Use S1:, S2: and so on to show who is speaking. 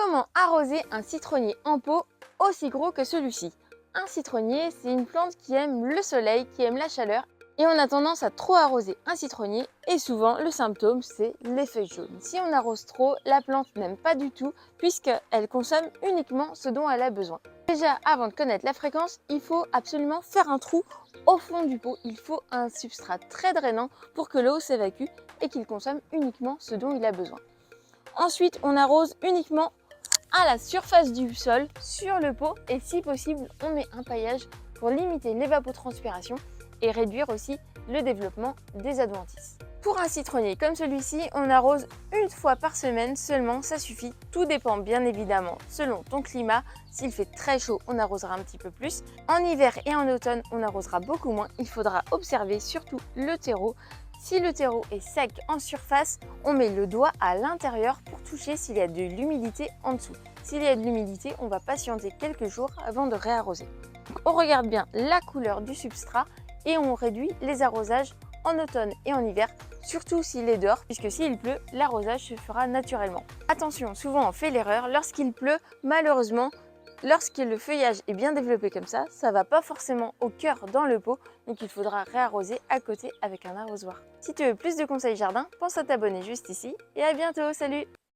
S1: Comment arroser un citronnier en pot aussi gros que celui-ci? Un citronnier, c'est une plante qui aime le soleil, qui aime la chaleur, et on a tendance à trop arroser un citronnier et souvent le symptôme c'est les feuilles jaunes. Si on arrose trop, la plante n'aime pas du tout puisqu'elle consomme uniquement ce dont elle a besoin. Déjà, avant de connaître la fréquence, il faut absolument faire un trou au fond du pot. Il faut un substrat très drainant pour que l'eau s'évacue et qu'il consomme uniquement ce dont il a besoin. Ensuite, on arrose uniquement à la surface du sol, sur le pot, et si possible, on met un paillage pour limiter l'évapotranspiration et réduire aussi le développement des adventices. Pour un citronnier comme celui-ci, on arrose une fois par semaine seulement, ça suffit. Tout dépend bien évidemment selon ton climat. S'il fait très chaud, on arrosera un petit peu plus. En hiver et en automne, on arrosera beaucoup moins. Il faudra observer surtout le terreau. Si le terreau est sec en surface, on met le doigt à l'intérieur pour toucher s'il y a de l'humidité en dessous. S'il y a de l'humidité, on va patienter quelques jours avant de réarroser. Donc, on regarde bien la couleur du substrat et on réduit les arrosages en automne et en hiver, surtout s'il est dehors, puisque s'il pleut, l'arrosage se fera naturellement. Attention, souvent on fait l'erreur, lorsqu'il pleut, malheureusement, lorsque le feuillage est bien développé comme ça ne va pas forcément au cœur dans le pot, donc il faudra réarroser à côté avec un arrosoir. Si tu veux plus de conseils jardin, pense à t'abonner juste ici et à bientôt, salut!